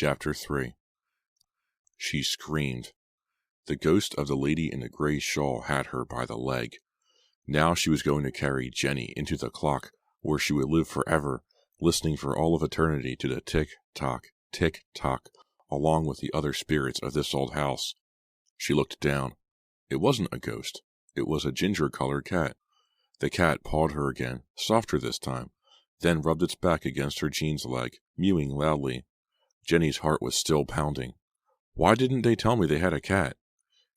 Chapter 3. She screamed. The ghost of the lady in the gray shawl had her by the leg. Now she was going to carry Jenny into the clock, where she would live forever, listening for all of eternity to the tick-tock, along with the other spirits of this old house. She looked down. It wasn't a ghost. It was a ginger-colored cat. The cat pawed her again, softer this time, then rubbed its back against her jeans leg, mewing loudly. Jenny's heart was still pounding. Why didn't they tell me they had a cat?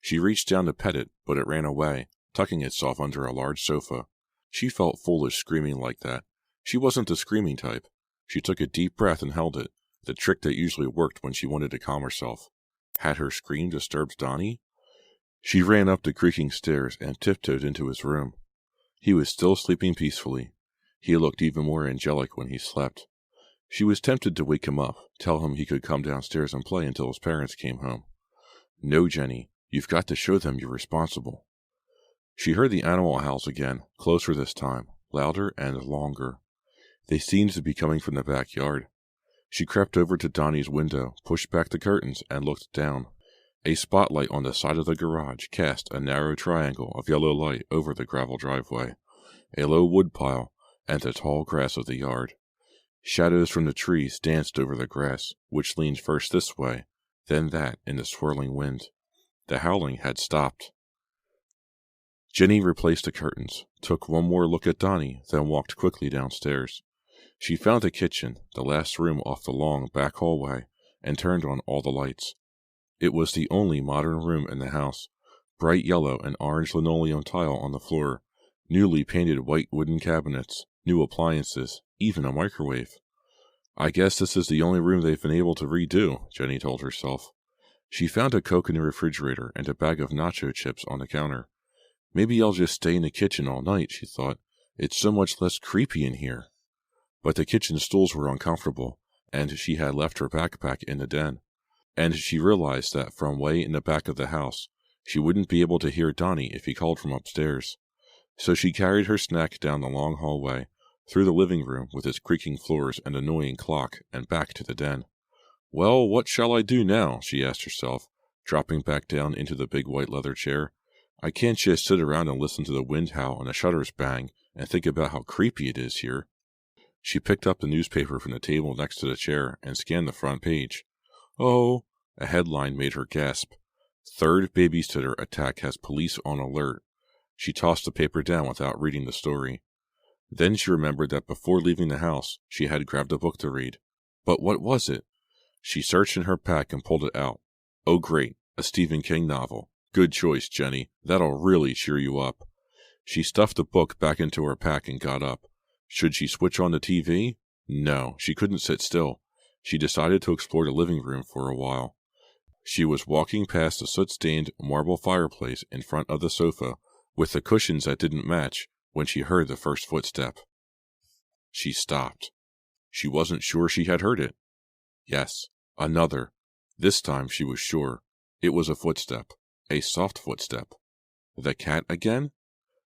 She reached down to pet it, but it ran away, tucking itself under a large sofa. She felt foolish screaming like that. She wasn't the screaming type. She took a deep breath and held it, the trick that usually worked when she wanted to calm herself. Had her scream disturbed Donnie? She ran up the creaking stairs and tiptoed into his room. He was still sleeping peacefully. He looked even more angelic when he slept. She was tempted to wake him up, tell him he could come downstairs and play until his parents came home. No, Jenny, you've got to show them you're responsible. She heard the animal howls again, closer this time, louder and longer. They seemed to be coming from the backyard. She crept over to Donnie's window, pushed back the curtains, and looked down. A spotlight on the side of the garage cast a narrow triangle of yellow light over the gravel driveway, a low woodpile, and the tall grass of the yard. Shadows from the trees danced over the grass, which leaned first this way, then that in the swirling wind. The howling had stopped. Jenny replaced the curtains, took one more look at Donnie, then walked quickly downstairs. She found the kitchen, the last room off the long back hallway, and turned on all the lights. It was the only modern room in the house. Bright yellow and orange linoleum tile on the floor, newly painted white wooden cabinets, new appliances, even a microwave. I guess this is the only room they've been able to redo, Jenny told herself. She found a Coke in the refrigerator and a bag of nacho chips on the counter. Maybe I'll just stay in the kitchen all night, she thought. It's so much less creepy in here. But the kitchen stools were uncomfortable, and she had left her backpack in the den. And she realized that from way in the back of the house, she wouldn't be able to hear Donnie if he called from upstairs. So she carried her snack down the long hallway, through the living room with its creaking floors and annoying clock, and back to the den. Well, what shall I do now? She asked herself, dropping back down into the big white leather chair. I can't just sit around and listen to the wind howl and the shutters bang and think about how creepy it is here. She picked up the newspaper from the table next to the chair and scanned the front page. Oh, a headline made her gasp. Third babysitter attack has police on alert. She tossed the paper down without reading the story. Then she remembered that before leaving the house, she had grabbed a book to read. But what was it? She searched in her pack and pulled it out. Oh great, a Stephen King novel. Good choice, Jenny. That'll really cheer you up. She stuffed the book back into her pack and got up. Should she switch on the TV? No, she couldn't sit still. She decided to explore the living room for a while. She was walking past the soot-stained marble fireplace in front of the sofa, with the cushions that didn't match, when she heard the first footstep. She stopped. She wasn't sure she had heard it. Yes, another. This time she was sure. It was a footstep. A soft footstep. The cat again?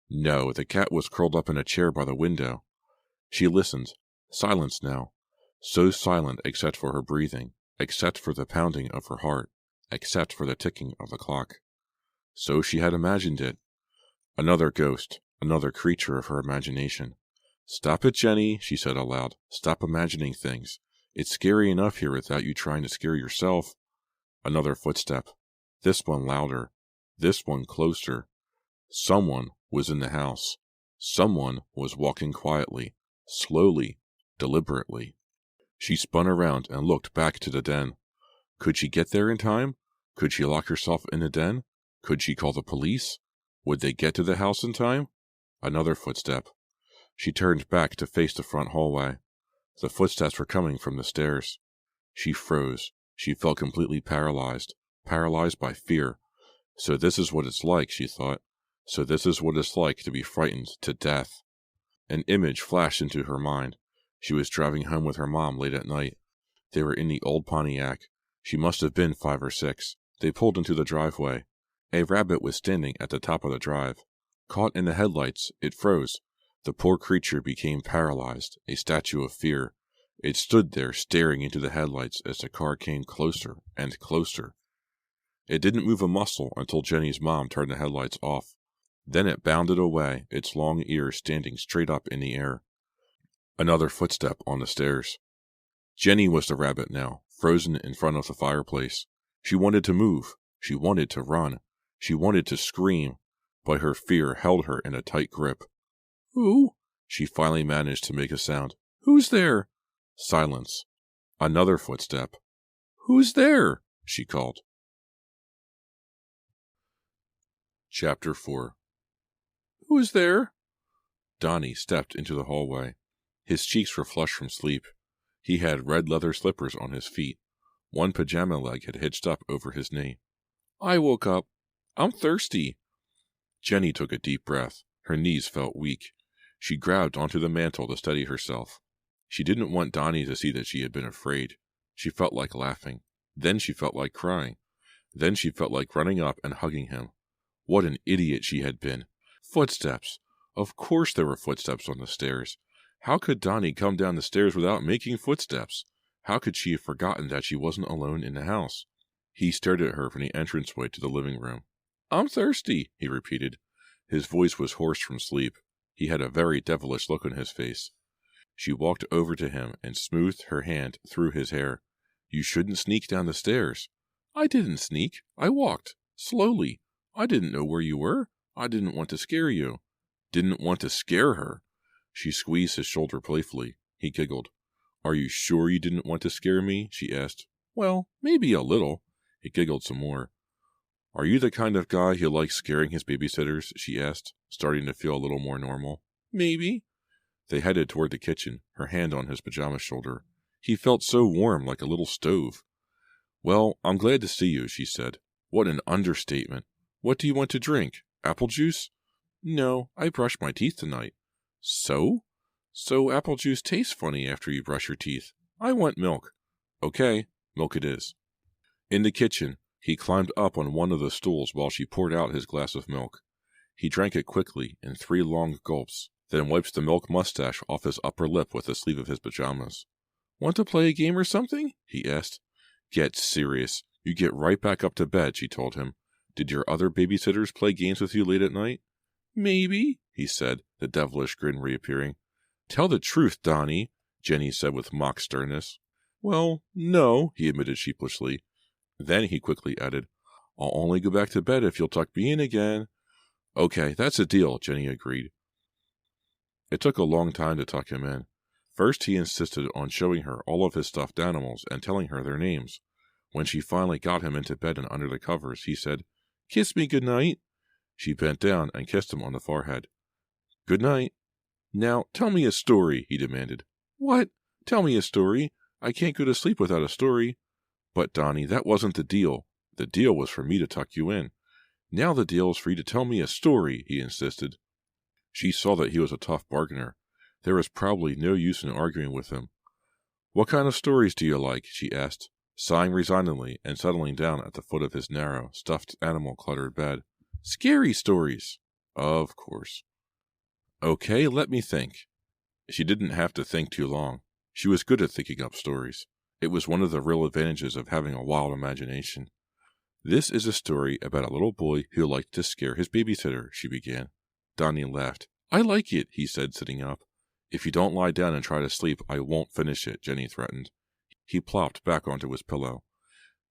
No, the cat was curled up in a chair by the window. She listened. Silence now. So silent except for her breathing, except for the pounding of her heart, except for the ticking of the clock. So she had imagined it. Another ghost, another creature of her imagination. Stop it, Jenny, she said aloud. Stop imagining things. It's scary enough here without you trying to scare yourself. Another footstep. This one louder. This one closer. Someone was in the house. Someone was walking quietly, slowly, deliberately. She spun around and looked back to the den. Could she get there in time? Could she lock herself in the den? Could she call the police? Would they get to the house in time? Another footstep. She turned back to face the front hallway. The footsteps were coming from the stairs. She froze. She felt completely paralyzed by fear. So this is what it's like, she thought. So this is what it's like to be frightened to death. An image flashed into her mind. She was driving home with her mom late at night. They were in the old Pontiac. She must have been 5 or 6. They pulled into the driveway. A rabbit was standing at the top of the drive. Caught in the headlights, it froze. The poor creature became paralyzed, a statue of fear. It stood there staring into the headlights as the car came closer and closer. It didn't move a muscle until Jenny's mom turned the headlights off. Then it bounded away, its long ears standing straight up in the air. Another footstep on the stairs. Jenny was the rabbit now, frozen in front of the fireplace. She wanted to move. She wanted to run. She wanted to scream, but her fear held her in a tight grip. "Who?" She finally managed to make a sound. "Who's there?" Silence. Another footstep. "Who's there?" she called. Chapter 4. "Who's there?" Donnie stepped into the hallway. His cheeks were flushed from sleep. He had red leather slippers on his feet. One pajama leg had hitched up over his knee. "I woke up. I'm thirsty." Jenny took a deep breath. Her knees felt weak. She grabbed onto the mantel to steady herself. She didn't want Donnie to see that she had been afraid. She felt like laughing. Then she felt like crying. Then she felt like running up and hugging him. What an idiot she had been. Footsteps. Of course there were footsteps on the stairs. How could Donnie come down the stairs without making footsteps? How could she have forgotten that she wasn't alone in the house? He stared at her from the entranceway to the living room. "I'm thirsty," he repeated. His voice was hoarse from sleep. He had a very devilish look on his face. She walked over to him and smoothed her hand through his hair. "You shouldn't sneak down the stairs." "I didn't sneak. I walked. Slowly. I didn't know where you were. I didn't want to scare you." Didn't want to scare her. She squeezed his shoulder playfully. He giggled. "Are you sure you didn't want to scare me?" she asked. "Well, maybe a little." He giggled some more. "Are you the kind of guy who likes scaring his babysitters?" she asked, starting to feel a little more normal. "Maybe." They headed toward the kitchen, her hand on his pajama shoulder. He felt so warm, like a little stove. "Well, I'm glad to see you," she said. What an understatement. "What do you want to drink? Apple juice?" "No, I brushed my teeth tonight." "So?" "So apple juice tastes funny after you brush your teeth. I want milk." "Okay, milk it is." In the kitchen, he climbed up on one of the stools while she poured out his glass of milk. He drank it quickly in 3 long gulps, then wiped the milk mustache off his upper lip with the sleeve of his pajamas. "Want to play a game or something?" he asked. "Get serious. You get right back up to bed," she told him. "Did your other babysitters play games with you late at night?" "Maybe," he said, the devilish grin reappearing. "Tell the truth, Donnie," Jenny said with mock sternness. "Well, no," he admitted sheepishly. Then he quickly added, "I'll only go back to bed if you'll tuck me in again." "Okay, that's a deal," Jenny agreed. It took a long time to tuck him in. First he insisted on showing her all of his stuffed animals and telling her their names. When she finally got him into bed and under the covers, he said, "Kiss me good night." She bent down and kissed him on the forehead. "Good night." "Now, tell me a story," he demanded. "What? Tell me a story. I can't go to sleep without a story." "But, Donnie, that wasn't the deal. The deal was for me to tuck you in. Now the deal is for you to tell me a story," he insisted. She saw that he was a tough bargainer. There was probably no use in arguing with him. "What kind of stories do you like?" she asked, sighing resignedly and settling down at the foot of his narrow, stuffed animal-cluttered bed. "Scary stories." "Of course." "Okay, let me think." She didn't have to think too long. She was good at thinking up stories. It was one of the real advantages of having a wild imagination. "This is a story about a little boy who liked to scare his babysitter," she began. Donnie laughed. "I like it," he said, sitting up. "If you don't lie down and try to sleep, I won't finish it," Jenny threatened. He plopped back onto his pillow.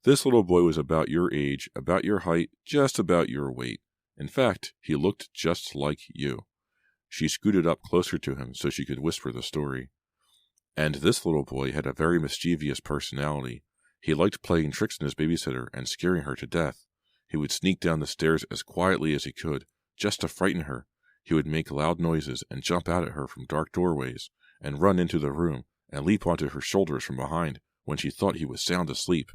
"This little boy was about your age, about your height, just about your weight. In fact, he looked just like you." She scooted up closer to him so she could whisper the story. "And this little boy had a very mischievous personality. He liked playing tricks on his babysitter and scaring her to death. He would sneak down the stairs as quietly as he could, just to frighten her. He would make loud noises and jump out at her from dark doorways, and run into the room and leap onto her shoulders from behind when she thought he was sound asleep.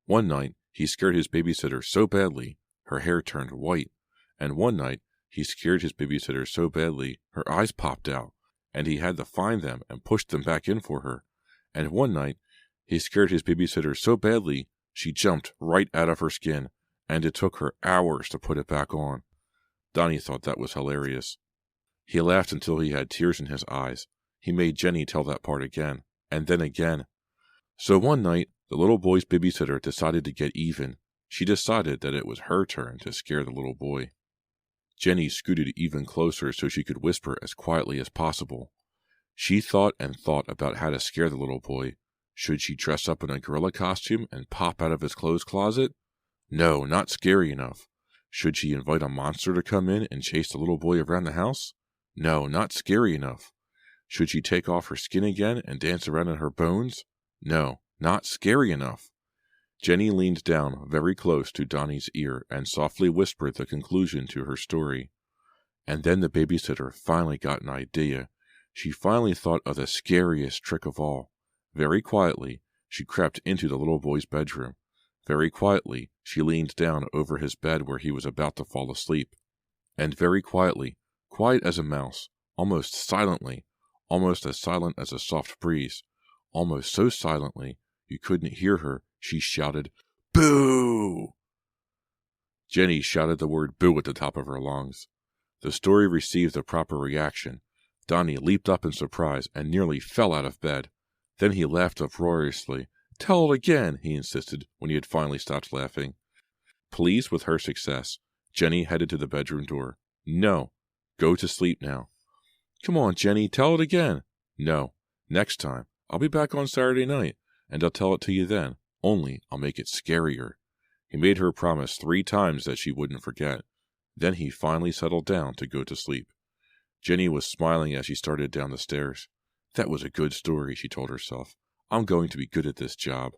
One night, he scared his babysitter so badly, her hair turned white, and one night, he scared his babysitter so badly, her eyes popped out, and he had to find them and push them back in for her. And one night, he scared his babysitter so badly, she jumped right out of her skin, and it took her hours to put it back on. Donnie thought that was hilarious. He laughed until he had tears in his eyes. He made Jenny tell that part again, and then again. So one night, the little boy's babysitter decided to get even. She decided that it was her turn to scare the little boy. Jenny scooted even closer so she could whisper as quietly as possible. She thought and thought about how to scare the little boy. Should she dress up in a gorilla costume and pop out of his clothes closet? No, not scary enough. Should she invite a monster to come in and chase the little boy around the house? No, not scary enough. Should she take off her skin again and dance around in her bones? No, not scary enough. Jenny leaned down very close to Donnie's ear and softly whispered the conclusion to her story. And then the babysitter finally got an idea. She finally thought of the scariest trick of all. Very quietly, she crept into the little boy's bedroom. Very quietly, she leaned down over his bed where he was about to fall asleep. And very quietly, quiet as a mouse, almost silently, almost as silent as a soft breeze, almost so silently you couldn't hear her, she shouted, "Boo!" Jenny shouted the word boo at the top of her lungs. The story received the proper reaction. Donnie leaped up in surprise and nearly fell out of bed. Then he laughed uproariously. "Tell it again," he insisted when he had finally stopped laughing. Pleased with her success, Jenny headed to the bedroom door. "No. Go to sleep now." "Come on, Jenny, tell it again." "No. Next time. I'll be back on Saturday night, and I'll tell it to you then. Only I'll make it scarier." He made her promise 3 times that she wouldn't forget. Then he finally settled down to go to sleep. Jenny was smiling as she started down the stairs. That was a good story, she told herself. I'm going to be good at this job.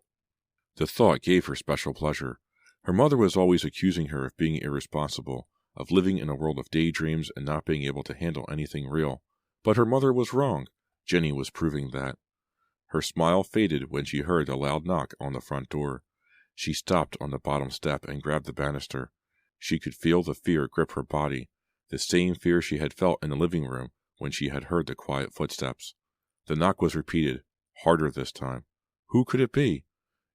The thought gave her special pleasure. Her mother was always accusing her of being irresponsible, of living in a world of daydreams and not being able to handle anything real. But her mother was wrong. Jenny was proving that. Her smile faded when she heard a loud knock on the front door. She stopped on the bottom step and grabbed the banister. She could feel the fear grip her body, the same fear she had felt in the living room when she had heard the quiet footsteps. The knock was repeated, harder this time. Who could it be?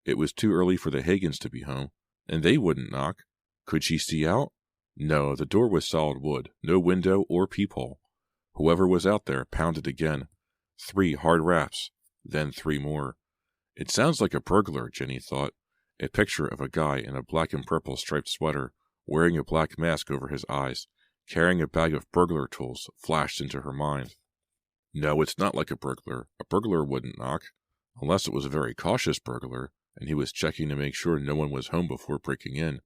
It was too early for the Hagans to be home, and they wouldn't knock. Could she see out? No, the door was solid wood, no window or peephole. Whoever was out there pounded again. 3 hard raps, then 3 more. It sounds like a burglar, Jenny thought. A picture of a guy in a black and purple striped sweater, wearing a black mask over his eyes, carrying a bag of burglar tools, flashed into her mind. No, it's not like a burglar. A burglar wouldn't knock, unless it was a very cautious burglar, and he was checking to make sure no one was home before breaking in.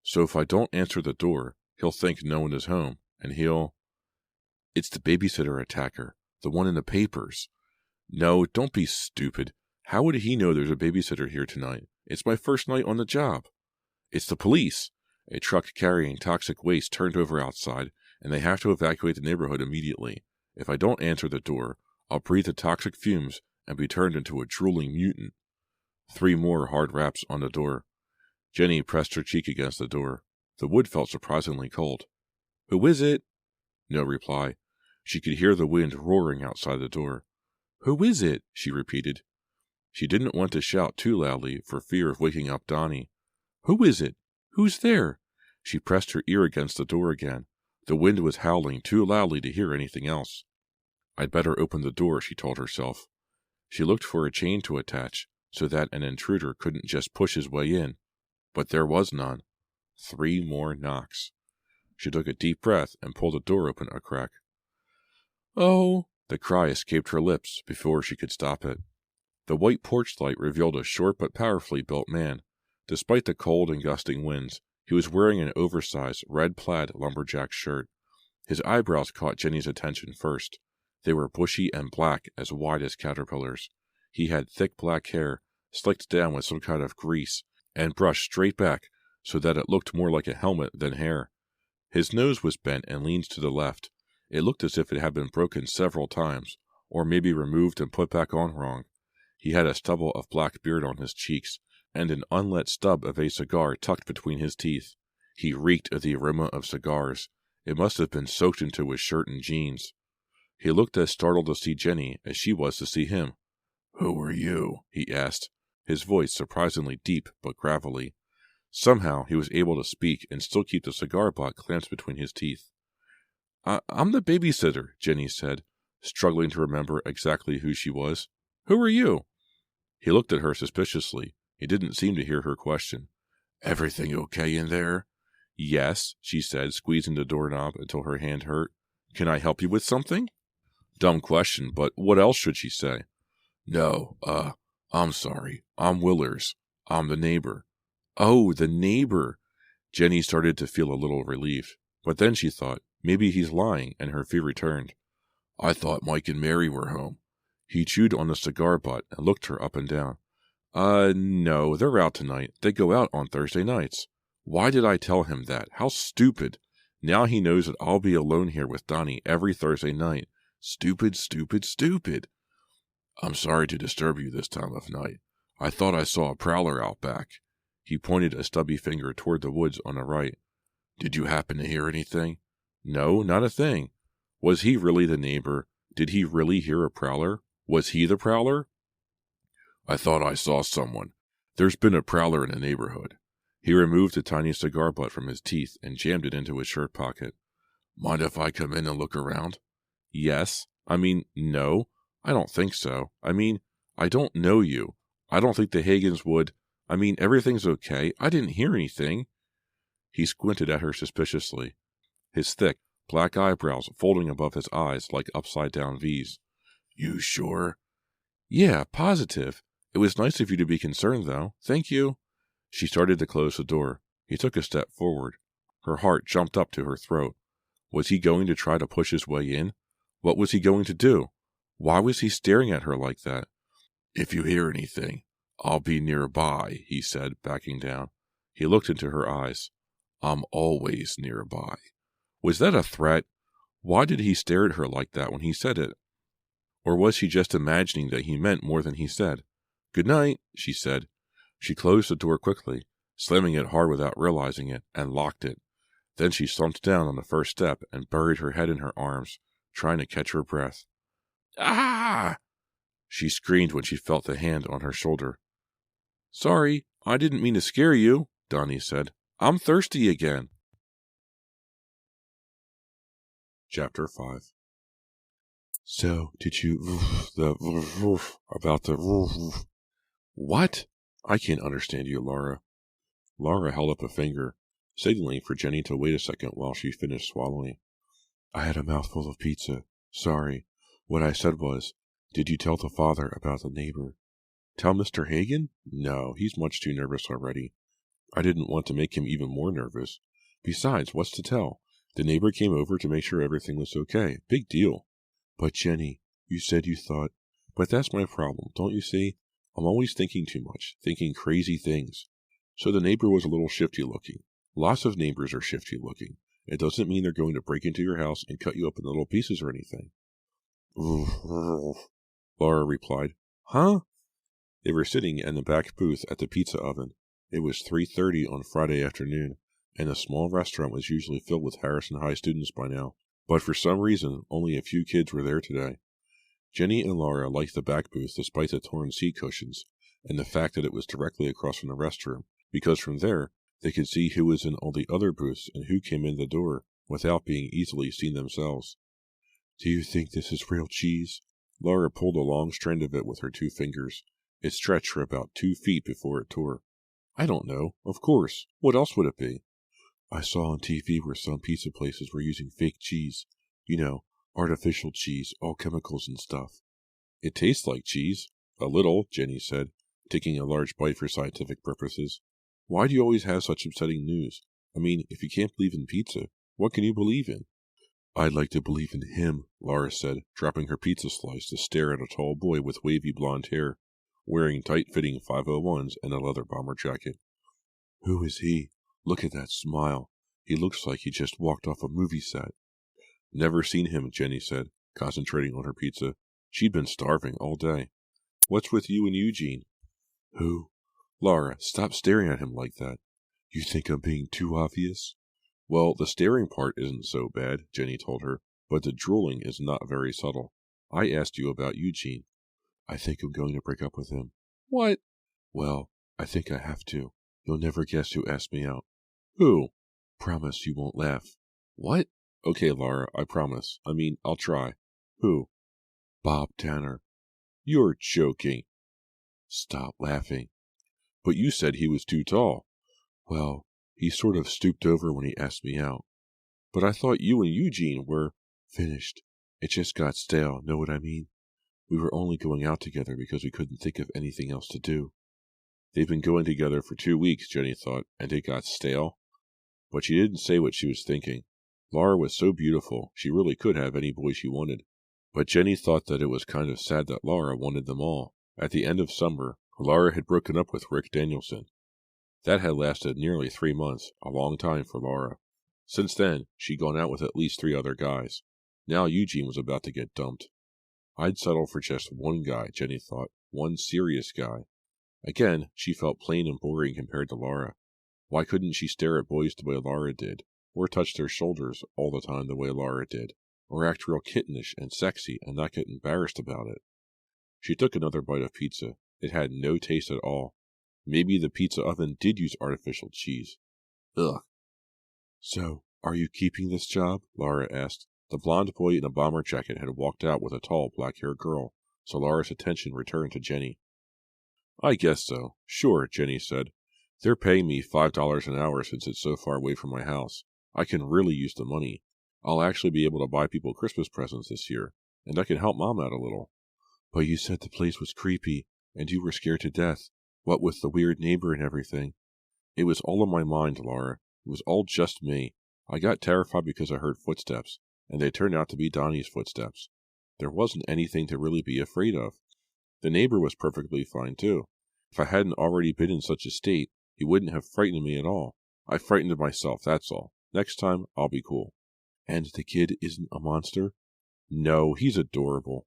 So if I don't answer the door, he'll think no one is home, and he'll... It's the babysitter attacker, the one in the papers. No, don't be stupid. How would he know there's a babysitter here tonight? It's my first night on the job. It's the police. A truck carrying toxic waste turned over outside, and they have to evacuate the neighborhood immediately. If I don't answer the door, I'll breathe the toxic fumes and be turned into a drooling mutant. 3 more hard raps on the door. Jenny pressed her cheek against the door. The wood felt surprisingly cold. Who is it? No reply. She could hear the wind roaring outside the door. Who is it? She repeated. She didn't want to shout too loudly for fear of waking up Donnie. Who is it? Who's there? She pressed her ear against the door again. The wind was howling too loudly to hear anything else. I'd better open the door, she told herself. She looked for a chain to attach, so that an intruder couldn't just push his way in. But there was none. 3 more knocks. She took a deep breath and pulled the door open a crack. Oh! The cry escaped her lips before she could stop it. The white porch light revealed a short but powerfully built man. Despite the cold and gusting winds, he was wearing an oversized red plaid lumberjack shirt. His eyebrows caught Jenny's attention first. They were bushy and black, as wide as caterpillars. He had thick black hair, slicked down with some kind of grease, and brushed straight back so that it looked more like a helmet than hair. His nose was bent and leaned to the left. It looked as if it had been broken several times, or maybe removed and put back on wrong. He had a stubble of black beard on his cheeks, and an unlit stub of a cigar tucked between his teeth. He reeked of the aroma of cigars. It must have been soaked into his shirt and jeans. He looked as startled to see Jenny as she was to see him. Who are you? He asked, his voice surprisingly deep but gravelly. Somehow he was able to speak and still keep the cigar butt clamped between his teeth. I'm the babysitter, Jenny said, struggling to remember exactly who she was. Who are you?" He looked at her suspiciously. He didn't seem to hear her question. "Everything okay in there?" "Yes," she said, squeezing the doorknob until her hand hurt. "Can I help you with something?" Dumb question, but what else should she say? "No, I'm sorry. I'm Willers. I'm the neighbor." "Oh, the neighbor." Jenny started to feel a little relief, but then she thought, maybe he's lying, and her fear returned. "I thought Mike and Mary were home." He chewed on the cigar butt and looked her up and down. No, they're out tonight. They go out on Thursday nights." Why did I tell him that? How stupid. Now he knows that I'll be alone here with Donnie every Thursday night. Stupid, stupid, stupid. "I'm sorry to disturb you this time of night. I thought I saw a prowler out back." He pointed a stubby finger toward the woods on the right. "Did you happen to hear anything?" "No, not a thing." Was he really the neighbor? Did he really hear a prowler? Was he the prowler? "I thought I saw someone. There's been a prowler in the neighborhood." He removed a tiny cigar butt from his teeth and jammed it into his shirt pocket. "Mind if I come in and look around?" "Yes. No. I don't think so. I don't know you. I don't think the Hagans would. Everything's okay. I didn't hear anything." He squinted at her suspiciously, his thick, black eyebrows folding above his eyes like upside-down V's. "You sure?" "Yeah, positive. It was nice of you to be concerned, though. Thank you." She started to close the door. He took a step forward. Her heart jumped up to her throat. Was he going to try to push his way in? What was he going to do? Why was he staring at her like that? "If you hear anything, I'll be nearby," he said, backing down. He looked into her eyes. "I'm always nearby." Was that a threat? Why did he stare at her like that when he said it? Or was she just imagining that he meant more than he said? "Good night," she said. She closed the door quickly, slamming it hard without realizing it, and locked it. Then she slumped down on the first step and buried her head in her arms, trying to catch her breath. "Ah!" She screamed when she felt the hand on her shoulder. "Sorry, I didn't mean to scare you," Donnie said. "I'm thirsty again." Chapter 5. "So, did you about the What? I can't understand you, Laura." Laura held up a finger, signaling for Jenny to wait a second while she finished swallowing. "I had a mouthful of pizza. Sorry. What I said was, did you tell the father about the neighbor?" "Tell Mr. Hagan? No, he's much too nervous already. I didn't want to make him even more nervous. Besides, what's to tell? The neighbor came over to make sure everything was okay. Big deal." "But Jenny, you said you thought..." "But that's my problem, don't you see? I'm always thinking too much, thinking crazy things. So the neighbor was a little shifty looking. Lots of neighbors are shifty looking. It doesn't mean they're going to break into your house and cut you up in little pieces or anything." Laura replied. "Huh?" They were sitting in the back booth at the pizza oven. It was 3:30 on Friday afternoon, and the small restaurant was usually filled with Harrison High students by now. But for some reason, only a few kids were there today. Jenny and Laura liked the back booth despite the torn seat cushions, and the fact that it was directly across from the restroom, because from there, they could see who was in all the other booths and who came in the door, without being easily seen themselves. "Do you think this is real cheese?" Laura pulled a long strand of it with her 2 fingers. It stretched for about 2 feet before it tore. "I don't know. Of course. What else would it be?" "I saw on TV where some pizza places were using fake cheese. You know, artificial cheese, all chemicals and stuff." "It tastes like cheese." "A little," Jenny said, taking a large bite for scientific purposes. "Why do you always have such upsetting news? If you can't believe in pizza, what can you believe in?" "I'd like to believe in him," Laura said, dropping her pizza slice to stare at a tall boy with wavy blonde hair, wearing tight-fitting 501s and a leather bomber jacket. "Who is he? Look at that smile. He looks like he just walked off a movie set." "Never seen him," Jenny said, concentrating on her pizza. She'd been starving all day. "What's with you and Eugene?" "Who?" "Laura, stop staring at him like that." "You think I'm being too obvious?" "Well, the staring part isn't so bad," Jenny told her, "but the drooling is not very subtle. I asked you about Eugene." "I think I'm going to break up with him." "What?" "Well, I think I have to. You'll never guess who asked me out." "Who?" "Promise you won't laugh." "What?" "Okay, Laura, I promise. I'll try." "Who?" "Bob Tanner." You're joking. Stop laughing. But you said he was too tall. Well, he sort of stooped over when he asked me out. But I thought you and Eugene were finished. It just got stale, know what I mean? We were only going out together because we couldn't think of anything else to do. They've been going together for 2 weeks, Jenny thought, and it got stale? But she didn't say what she was thinking. Laura was so beautiful, she really could have any boy she wanted. But Jenny thought that it was kind of sad that Laura wanted them all. At the end of summer, Laura had broken up with Rick Danielson. That had lasted nearly 3 months, a long time for Laura. Since then, she'd gone out with at least 3 other guys. Now Eugene was about to get dumped. I'd settle for just one guy, Jenny thought, one serious guy. Again, she felt plain and boring compared to Laura. Why couldn't she stare at boys the way Laura did, or touch their shoulders all the time the way Laura did, or act real kittenish and sexy and not get embarrassed about it? She took another bite of pizza. It had no taste at all. Maybe the pizza oven did use artificial cheese. Ugh. So, are you keeping this job? Laura asked. The blonde boy in a bomber jacket had walked out with a tall, black-haired girl, so Laura's attention returned to Jenny. I guess so. Sure, Jenny said. They're paying me $5 an hour since it's so far away from my house. I can really use the money. I'll actually be able to buy people Christmas presents this year, and I can help Mom out a little. But you said the place was creepy, and you were scared to death. What with the weird neighbor and everything? It was all in my mind, Laura. It was all just me. I got terrified because I heard footsteps, and they turned out to be Donnie's footsteps. There wasn't anything to really be afraid of. The neighbor was perfectly fine, too. If I hadn't already been in such a state, he wouldn't have frightened me at all. I frightened myself, that's all. Next time, I'll be cool. And the kid isn't a monster? No, he's adorable.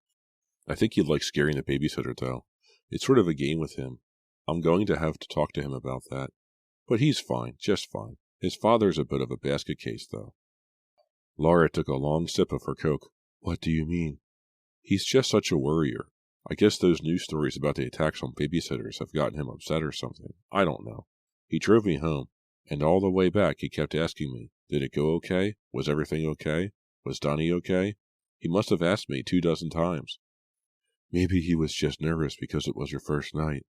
I think he'd like scaring the babysitter, though. It's sort of a game with him. I'm going to have to talk to him about that. But he's fine, just fine. His father's a bit of a basket case, though. Laura took a long sip of her Coke. What do you mean? He's just such a worrier. I guess those news stories about the attacks on babysitters have gotten him upset or something. I don't know. He drove me home, and all the way back he kept asking me, did it go okay? Was everything okay? Was Donnie okay? He must have asked me 24 times. Maybe he was just nervous because it was your first night.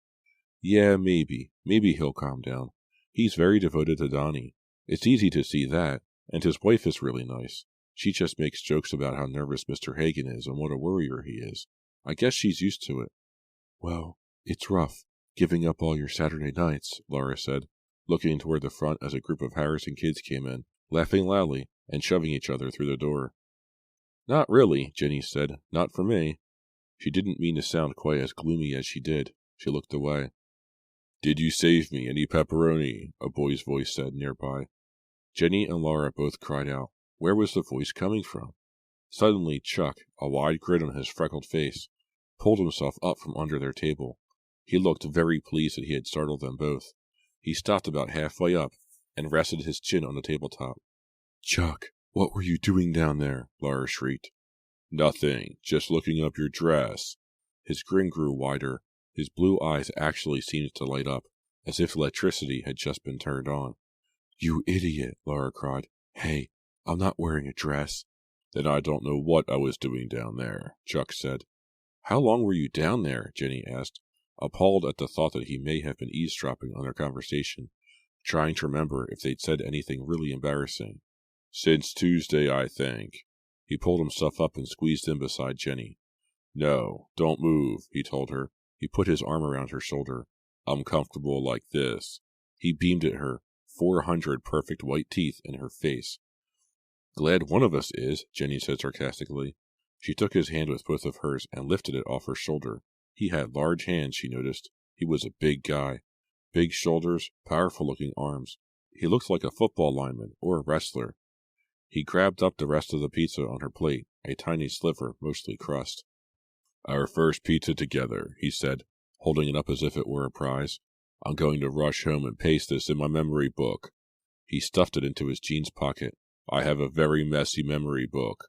Yeah, maybe. Maybe he'll calm down. He's very devoted to Donnie. It's easy to see that, and his wife is really nice. She just makes jokes about how nervous Mr. Hagen is and what a worrier he is. I guess she's used to it. Well, it's rough, giving up all your Saturday nights, Laura said, looking toward the front as a group of Harrison kids came in, laughing loudly and shoving each other through the door. Not really, Jenny said. Not for me. She didn't mean to sound quite as gloomy as she did. She looked away. Did you save me any pepperoni? A boy's voice said nearby. Jenny and Laura both cried out. Where was the voice coming from? Suddenly, Chuck, a wide grin on his freckled face, pulled himself up from under their table. He looked very pleased that he had startled them both. He stopped about halfway up and rested his chin on the tabletop. Chuck, what were you doing down there? Laura shrieked. Nothing, just looking up your dress. His grin grew wider. His blue eyes actually seemed to light up, as if electricity had just been turned on. You idiot, Laura cried. Hey, I'm not wearing a dress. Then I don't know what I was doing down there, Chuck said. How long were you down there? Jenny asked, appalled at the thought that he may have been eavesdropping on their conversation, trying to remember if they'd said anything really embarrassing. Since Tuesday, I think. He pulled himself up and squeezed in beside Jenny. No, don't move, he told her. He put his arm around her shoulder. I'm comfortable like this. He beamed at her, 400 perfect white teeth in her face. Glad one of us is, Jenny said sarcastically. She took his hand with both of hers and lifted it off her shoulder. He had large hands, she noticed. He was a big guy. Big shoulders, powerful-looking arms. He looked like a football lineman or a wrestler. He grabbed up the rest of the pizza on her plate, a tiny sliver, mostly crust. Our first pizza together, he said, holding it up as if it were a prize. I'm going to rush home and paste this in my memory book. He stuffed it into his jeans pocket. I have a very messy memory book.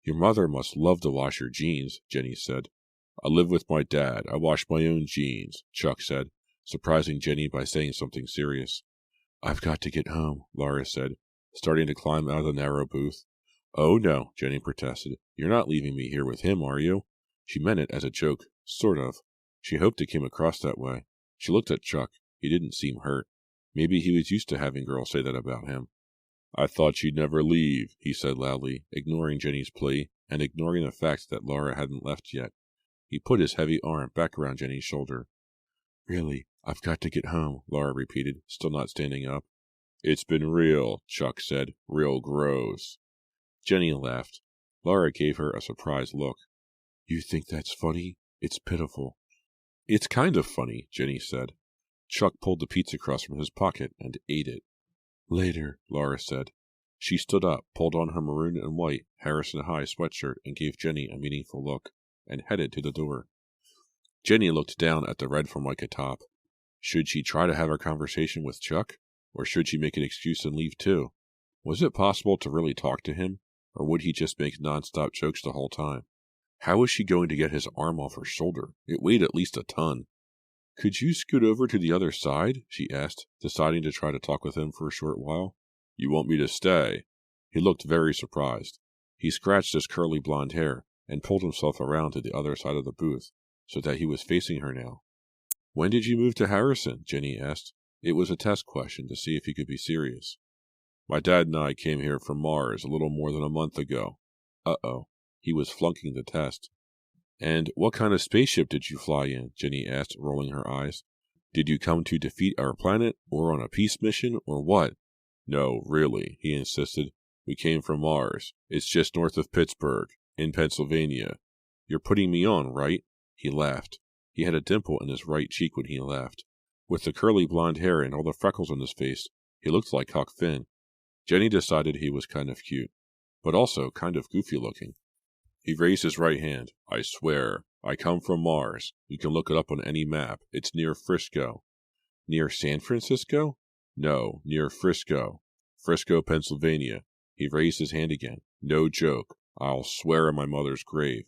Your mother must love to wash your jeans, Jenny said. I live with my dad. I wash my own jeans, Chuck said, surprising Jenny by saying something serious. I've got to get home, Laura said, starting to climb out of the narrow booth. Oh, no, Jenny protested. You're not leaving me here with him, are you? She meant it as a joke, Sort of. She hoped it came across that way. She looked at Chuck. He didn't seem hurt. Maybe he was used to having girls say that about him. I thought you'd never leave, he said loudly, ignoring Jenny's plea, and ignoring the fact that Laura hadn't left yet. He put his heavy arm back around Jenny's shoulder. Really, I've got to get home, Laura repeated, still not standing up. It's been real, Chuck said. Real gross. Jenny laughed. Laura gave her a surprised look. You think that's funny? It's pitiful. It's kind of funny, Jenny said. Chuck pulled the pizza crust from his pocket and ate it. Later, Laura said. She stood up, pulled on her maroon and white Harrison High sweatshirt and gave Jenny a meaningful look, and headed to the door. Jenny looked down at the red Formica top. Should she try to have a conversation with Chuck, or should she make an excuse and leave too? Was it possible to really talk to him, or would he just make non-stop jokes the whole time? How was she going to get his arm off her shoulder? It weighed at least a ton. Could you scoot over to the other side? She asked, deciding to try to talk with him for a short while. You want me to stay? He looked very surprised. He scratched his curly blonde hair and pulled himself around to the other side of the booth, so that he was facing her now. When did you move to Harrison? Jenny asked. It was a test question to see if he could be serious. My dad and I came here from Mars a little more than a month ago. Uh-oh. He was flunking the test. And what kind of spaceship did you fly in? Jenny asked, rolling her eyes. Did you come to defeat our planet, or on a peace mission, or what? No, really, he insisted. We came from Mars. It's just north of Pittsburgh, in Pennsylvania. You're putting me on, right? He laughed. He had a dimple in his right cheek when he laughed. With the curly blonde hair and all the freckles on his face, he looked like Huck Finn. Jenny decided he was kind of cute, but also kind of goofy looking. He raised his right hand. I swear, I come from Mars. You can look it up on any map. It's near Frisco. Near San Francisco? No, near Frisco. Frisco, Pennsylvania. He raised his hand again. No joke. I'll swear on my mother's grave.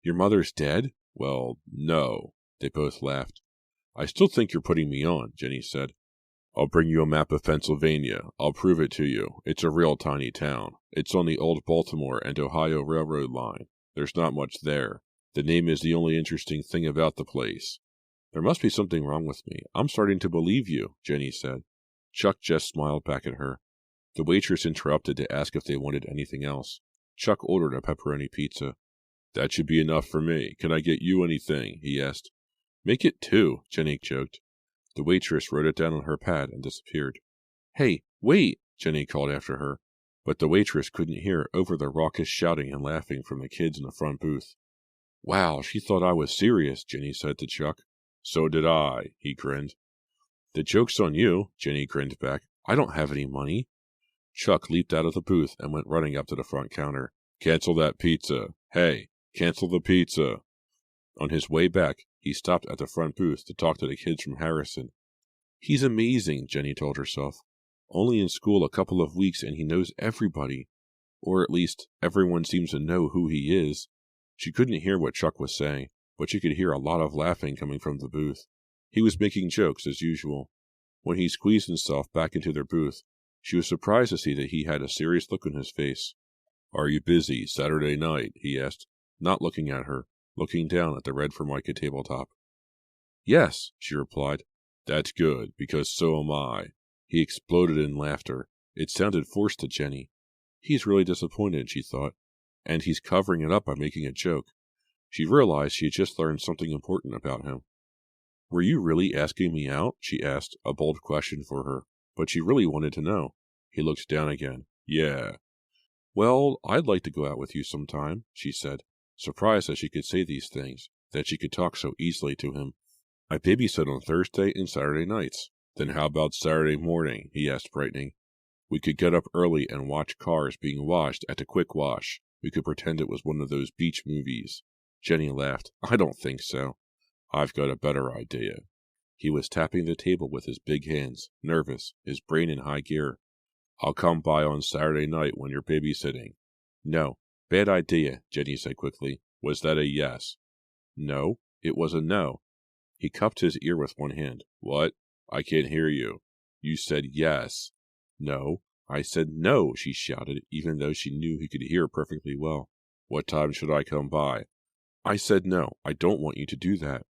Your mother's dead? Well, no. They both laughed. I still think you're putting me on, Jenny said. I'll bring you a map of Pennsylvania. I'll prove it to you. It's a real tiny town. It's on the old Baltimore and Ohio Railroad line. There's not much there. The name is the only interesting thing about the place. There must be something wrong with me. I'm starting to believe you, Jenny said. Chuck just smiled back at her. The waitress interrupted to ask if they wanted anything else. Chuck ordered a pepperoni pizza. That should be enough for me. Can I get you anything? He asked. Make it 2, Jenny joked. The waitress wrote it down on her pad and disappeared. Hey, wait, Jenny called after her. But the waitress couldn't hear over the raucous shouting and laughing from the kids in the front booth. Wow, she thought I was serious, Jenny said to Chuck. So did I, he grinned. The joke's on you, Jenny grinned back. I don't have any money. Chuck leaped out of the booth and went running up to the front counter. Cancel that pizza. Hey, cancel the pizza. On his way back, he stopped at the front booth to talk to the kids from Harrison. He's amazing, Jenny told herself. Only in school a couple of weeks and he knows everybody. Or at least, everyone seems to know who he is. She couldn't hear what Chuck was saying, but she could hear a lot of laughing coming from the booth. He was making jokes as usual. When he squeezed himself back into their booth, she was surprised to see that he had a serious look on his face. Are you busy Saturday night? He asked, not looking at her, looking down at the red Formica tabletop. Yes, she replied. That's good, because so am I. He exploded in laughter. It sounded forced to Jenny. He's really disappointed, she thought, and he's covering it up by making a joke. She realized she had just learned something important about him. Were you really asking me out? She asked, a bold question for her, but she really wanted to know. He looked down again. Yeah. Well, I'd like to go out with you sometime, she said, surprised that she could say these things, that she could talk so easily to him. I babysit on Thursday and Saturday nights. Then how about Saturday morning? He asked, brightening. We could get up early and watch cars being washed at a quick wash. We could pretend it was one of those beach movies. Jenny laughed. I don't think so. I've got a better idea. He was tapping the table with his big hands, nervous, his brain in high gear. I'll come by on Saturday night when you're babysitting. No. Bad idea, Jenny said quickly. Was that a yes? No. It was a no. He cupped his ear with one hand. What? I can't hear you. You said yes. No. I said no, she shouted, even though she knew he could hear perfectly well. What time should I come by? I said no, I don't want you to do that.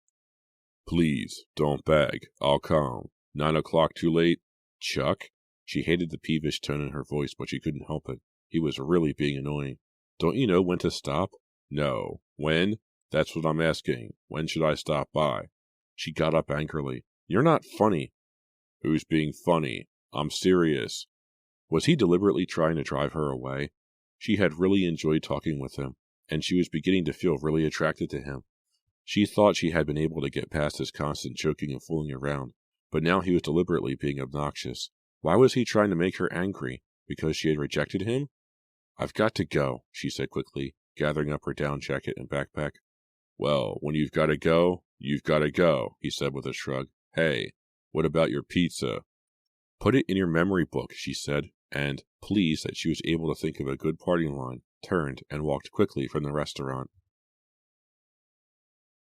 Please, don't beg. I'll come. 9 o'clock too late? Chuck? She hated the peevish tone in her voice, but she couldn't help it. He was really being annoying. Don't you know when to stop? No. When? That's what I'm asking. When should I stop by? She got up angrily. You're not funny. Who's being funny? I'm serious. Was he deliberately trying to drive her away? She had really enjoyed talking with him, and she was beginning to feel really attracted to him. She thought she had been able to get past his constant joking and fooling around, but now he was deliberately being obnoxious. Why was he trying to make her angry? Because she had rejected him? I've got to go, she said quickly, gathering up her down jacket and backpack. Well, when you've got to go, he said with a shrug. Hey, what about your pizza? Put it in your memory book, she said, and, pleased that she was able to think of a good parting line, turned and walked quickly from the restaurant.